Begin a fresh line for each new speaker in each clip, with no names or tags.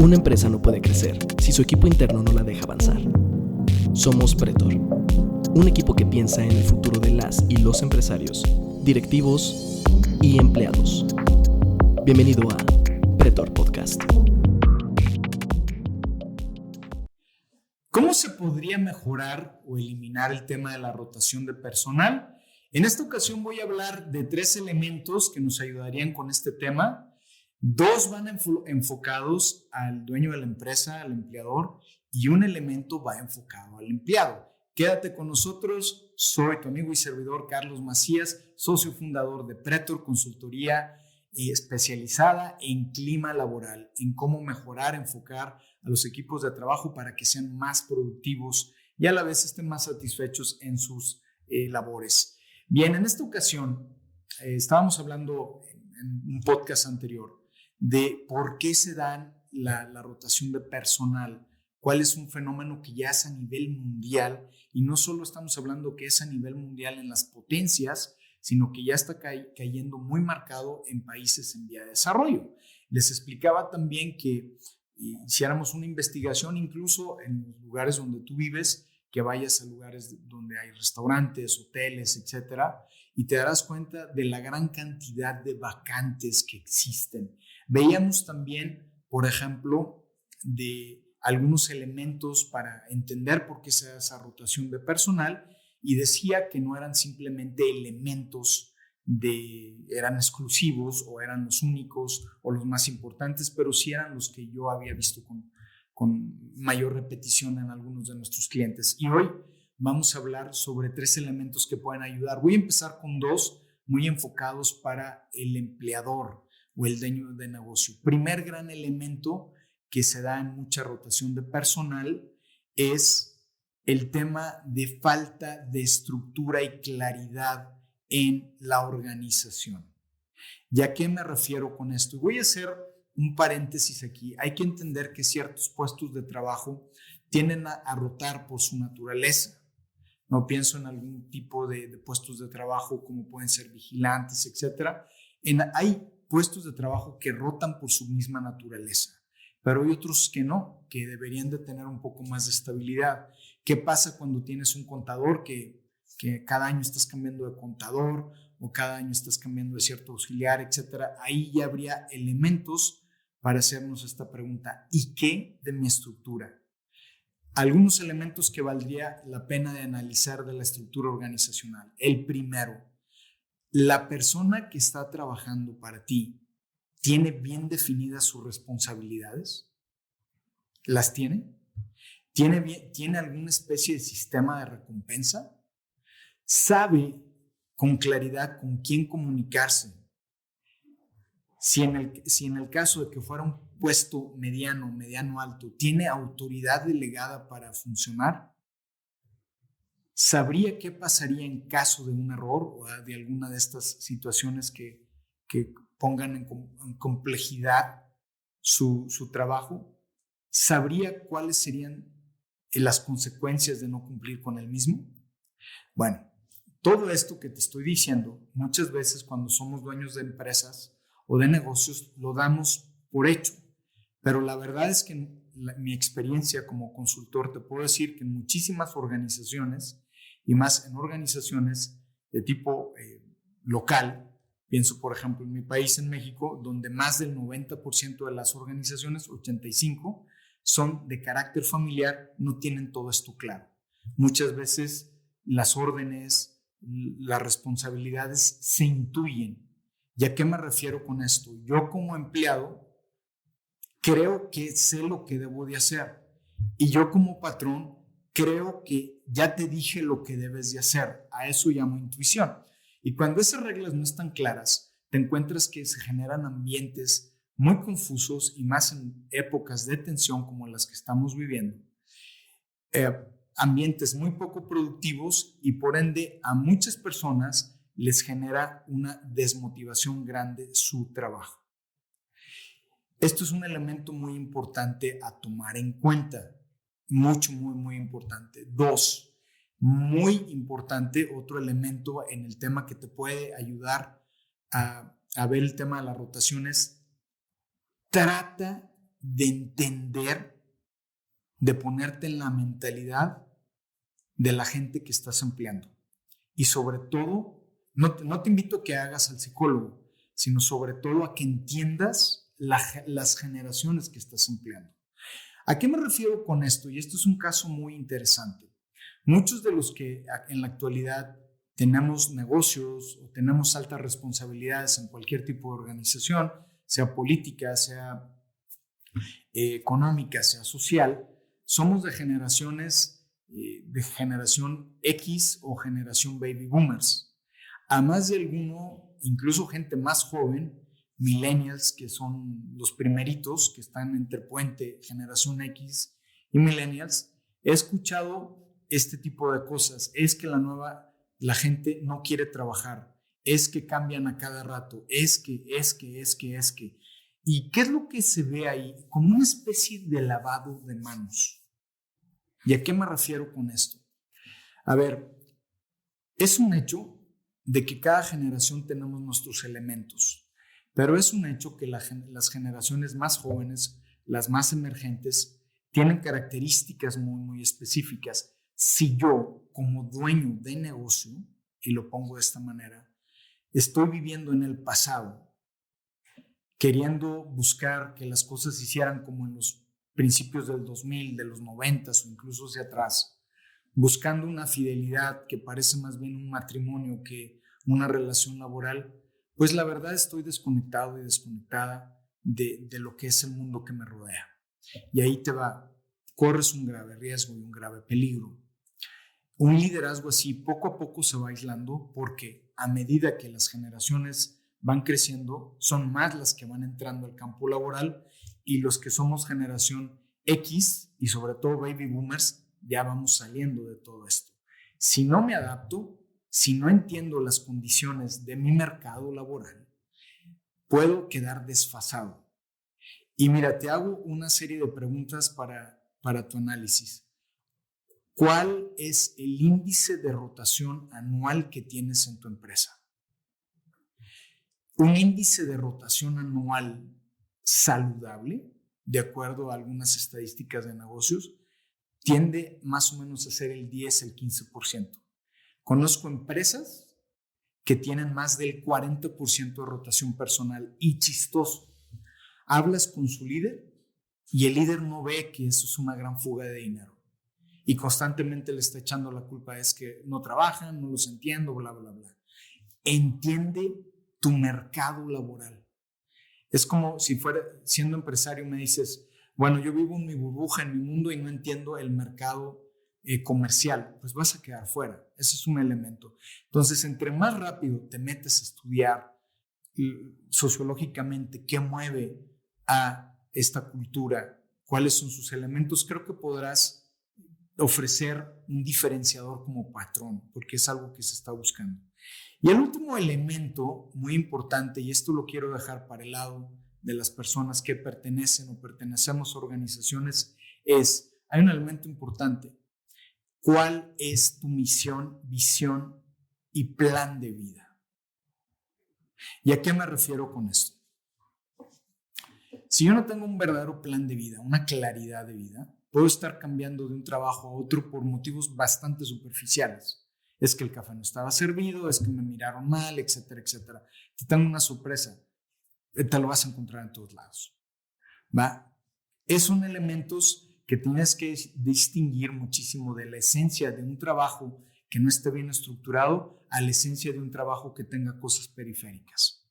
Una empresa no puede crecer si su equipo interno no la deja avanzar. Somos Pretor, un equipo que piensa en el futuro de las y los empresarios, directivos y empleados. Bienvenido a Pretor Podcast.
¿Cómo se podría mejorar o eliminar el tema de la rotación de personal? En esta ocasión voy a hablar de 3 elementos que nos ayudarían con este tema. 2 van enfocados al dueño de la empresa, al empleador, y un elemento va enfocado al empleado. Quédate con nosotros, soy tu amigo y servidor Carlos Macías, socio fundador de Pretor Consultoría especializada en clima laboral, en cómo mejorar, enfocar a los equipos de trabajo para que sean más productivos y a la vez estén más satisfechos en sus labores. Bien, en esta ocasión estábamos hablando en un podcast anterior de por qué se dan la rotación de personal, cuál es un fenómeno que ya es a nivel mundial y no solo estamos hablando que es a nivel mundial en las potencias, sino que ya está cayendo muy marcado en países en vía de desarrollo. Les explicaba también que hiciéramos una investigación incluso en los lugares donde tú vives, que vayas a lugares donde hay restaurantes, hoteles, etcétera, y te darás cuenta de la gran cantidad de vacantes que existen. Veíamos también, por ejemplo, de algunos elementos para entender por qué se da esa rotación de personal y decía que no eran simplemente elementos eran exclusivos o eran los únicos o los más importantes, pero sí eran los que yo había visto con mayor repetición en algunos de nuestros clientes. Y hoy vamos a hablar sobre 3 elementos que pueden ayudar. Voy a empezar con 2 muy enfocados para el empleador o el dueño de negocio. Primer gran elemento que se da en mucha rotación de personal es el tema de falta de estructura y claridad en la organización. ¿Y a qué me refiero con esto? Voy a hacer un paréntesis aquí. Hay que entender que ciertos puestos de trabajo tienden a rotar por su naturaleza. No pienso en algún tipo de puestos de trabajo como pueden ser vigilantes, etc. Hay puestos de trabajo que rotan por su misma naturaleza, pero hay otros que no, que deberían de tener un poco más de estabilidad. ¿Qué pasa cuando tienes un contador que cada año estás cambiando de contador o cada año estás cambiando de cierto auxiliar, etcétera? Ahí ya habría elementos para hacernos esta pregunta: ¿y qué de mi estructura? Algunos elementos que valdría la pena de analizar de la estructura organizacional. El primero, la persona que está trabajando para ti, ¿tiene bien definidas sus responsabilidades? ¿Las tiene? ¿Tiene alguna especie de sistema de recompensa? ¿Sabe con claridad con quién comunicarse? Si en el caso de que fuera un puesto mediano alto, ¿tiene autoridad delegada para funcionar? ¿Sabría qué pasaría en caso de un error o de alguna de estas situaciones que pongan en complejidad su trabajo? ¿Sabría cuáles serían las consecuencias de no cumplir con el mismo? Bueno, todo esto que te estoy diciendo, muchas veces cuando somos dueños de empresas o de negocios, lo damos por hecho. Pero la verdad es que en mi experiencia como consultor te puedo decir que en muchísimas organizaciones, y más en organizaciones de tipo local, pienso por ejemplo en mi país, en México, donde más del 90% de las organizaciones, 85%, son de carácter familiar, no tienen todo esto claro. Muchas veces las órdenes, las responsabilidades se intuyen. ¿Y a qué me refiero con esto? Yo como empleado creo que sé lo que debo de hacer y yo como patrón creo que ya te dije lo que debes de hacer. A eso llamo intuición. Y cuando esas reglas no están claras, te encuentras que se generan ambientes muy confusos y más en épocas de tensión como las que estamos viviendo. Ambientes muy poco productivos y por ende a muchas personas les genera una desmotivación grande su trabajo. Esto es un elemento muy importante a tomar en cuenta, muy importante. 2, muy importante, otro elemento en el tema que te puede ayudar a ver el tema de las rotaciones: trata de entender, de ponerte en la mentalidad de la gente que estás empleando. Y sobre todo, no te invito a que hagas al psicólogo, sino sobre todo a que entiendas las generaciones que estás empleando. ¿A qué me refiero con esto? Y esto es un caso muy interesante. Muchos de los que en la actualidad tenemos negocios o tenemos altas responsabilidades en cualquier tipo de organización, sea política, sea económica, sea social, somos de generaciones, de generación X o generación baby boomers. A más de alguno, incluso gente más joven, millennials, que son los primeritos que están entre puente generación X y millennials, he escuchado este tipo de cosas. Es que la gente no quiere trabajar, es que cambian a cada rato, es que. ¿Y qué es lo que se ve ahí? Como una especie de lavado de manos. ¿Y a qué me refiero con esto? A ver, es un hecho de que cada generación tenemos nuestros elementos, pero es un hecho que las generaciones más jóvenes, las más emergentes, tienen características muy, muy específicas. Si yo, como dueño de negocio, y lo pongo de esta manera, estoy viviendo en el pasado, queriendo buscar que las cosas se hicieran como en los principios del 2000, de los 90 o incluso hacia atrás, buscando una fidelidad que parece más bien un matrimonio que una relación laboral, pues la verdad estoy desconectado y desconectada de lo que es el mundo que me rodea. Y ahí te va, corres un grave riesgo y un grave peligro. Un liderazgo así poco a poco se va aislando porque a medida que las generaciones van creciendo, son más las que van entrando al campo laboral y los que somos generación X y sobre todo baby boomers ya vamos saliendo de todo esto. Si no me adapto, si no entiendo las condiciones de mi mercado laboral, puedo quedar desfasado. Y mira, te hago una serie de preguntas para tu análisis. ¿Cuál es el índice de rotación anual que tienes en tu empresa? Un índice de rotación anual saludable, de acuerdo a algunas estadísticas de negocios, tiende más o menos a ser el 10, el 15%. Conozco empresas que tienen más del 40% de rotación personal y chistoso. Hablas con su líder y el líder no ve que eso es una gran fuga de dinero y constantemente le está echando la culpa, es que no trabajan, no los entiendo, bla, bla, bla. Entiende tu mercado laboral. Es como si fuera, siendo empresario me dices, bueno, yo vivo en mi burbuja, en mi mundo y no entiendo el mercado comercial, pues vas a quedar fuera. Ese es un elemento. Entonces, entre más rápido te metes a estudiar sociológicamente qué mueve a esta cultura, cuáles son sus elementos, creo que podrás ofrecer un diferenciador como patrón, porque es algo que se está buscando. Y el último elemento muy importante, y esto lo quiero dejar para el lado de las personas que pertenecen o pertenecemos a organizaciones, hay un elemento importante. ¿Cuál es tu misión, visión y plan de vida? ¿Y a qué me refiero con esto? Si yo no tengo un verdadero plan de vida, una claridad de vida, puedo estar cambiando de un trabajo a otro por motivos bastante superficiales. Es que el café no estaba servido, es que me miraron mal, etcétera, etcétera. Te tengo una sorpresa, te lo vas a encontrar en todos lados. ¿Va? Son elementos que tienes que distinguir muchísimo de la esencia de un trabajo que no esté bien estructurado a la esencia de un trabajo que tenga cosas periféricas.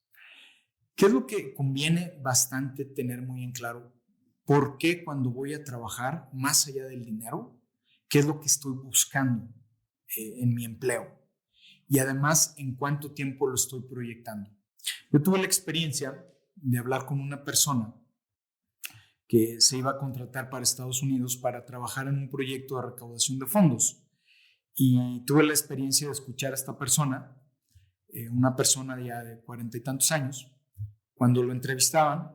¿Qué es lo que conviene bastante tener muy en claro? ¿Por qué cuando voy a trabajar, más allá del dinero, qué es lo que estoy buscando en mi empleo? Y además, ¿en cuánto tiempo lo estoy proyectando? Yo tuve la experiencia de hablar con una persona que se iba a contratar para Estados Unidos para trabajar en un proyecto de recaudación de fondos. Y tuve la experiencia de escuchar a esta persona, una persona ya de 40 y tantos años. Cuando lo entrevistaban,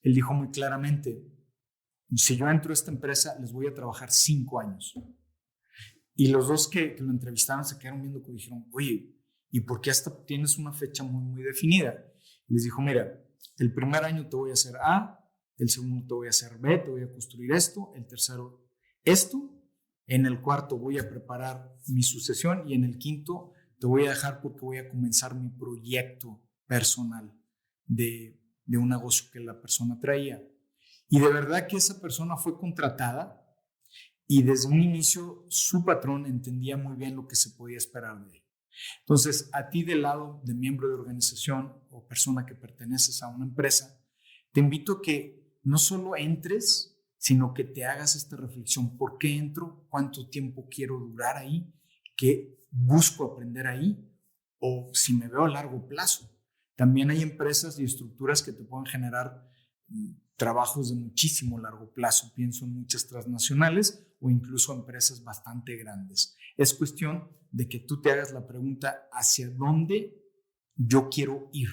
él dijo muy claramente, si yo entro a esta empresa, les voy a trabajar 5 años. Y los dos que lo entrevistaban se quedaron viendo y dijeron, oye, ¿y por qué hasta tienes una fecha muy, muy definida? Y les dijo, mira, el primer año te voy a hacer A, el segundo te voy a hacer B, te voy a construir esto, el tercero esto, en el cuarto voy a preparar mi sucesión y en el quinto te voy a dejar porque voy a comenzar mi proyecto personal de un negocio que la persona traía. Y de verdad que esa persona fue contratada y desde un inicio su patrón entendía muy bien lo que se podía esperar de él. Entonces, a ti del lado de miembro de organización o persona que perteneces a una empresa, te invito a que no solo entres, sino que te hagas esta reflexión. ¿Por qué entro? ¿Cuánto tiempo quiero durar ahí? ¿Qué busco aprender ahí? O si me veo a largo plazo. También hay empresas y estructuras que te pueden generar trabajos de muchísimo largo plazo. Pienso en muchas transnacionales o incluso empresas bastante grandes. Es cuestión de que tú te hagas la pregunta hacia dónde yo quiero ir.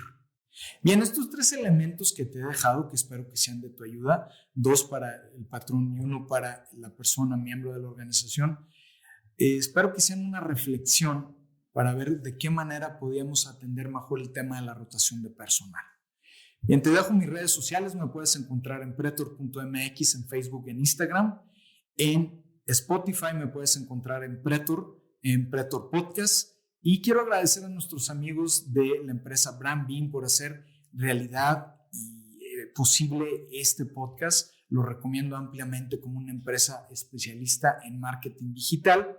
Bien, estos 3 elementos que te he dejado, que espero que sean de tu ayuda, 2 para el patrón y 1 para la persona miembro de la organización, espero que sean una reflexión para ver de qué manera podíamos atender mejor el tema de la rotación de personal. Bien, te dejo mis redes sociales, me puedes encontrar en pretor.mx, en Facebook, en Instagram, en Spotify me puedes encontrar en Pretor Podcast. Y quiero agradecer a nuestros amigos de la empresa Brand Beam por hacer realidad y posible este podcast. Lo recomiendo ampliamente como una empresa especialista en marketing digital.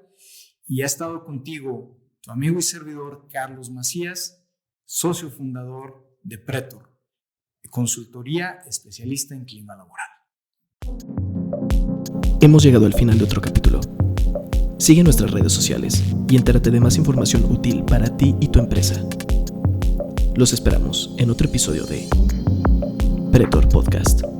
Y ha estado contigo tu amigo y servidor Carlos Macías, socio fundador de Pretor, consultoría especialista en clima laboral.
Hemos llegado al final de otro capítulo. Sigue nuestras redes sociales y entérate de más información útil para ti y tu empresa. Los esperamos en otro episodio de Pretor Podcast.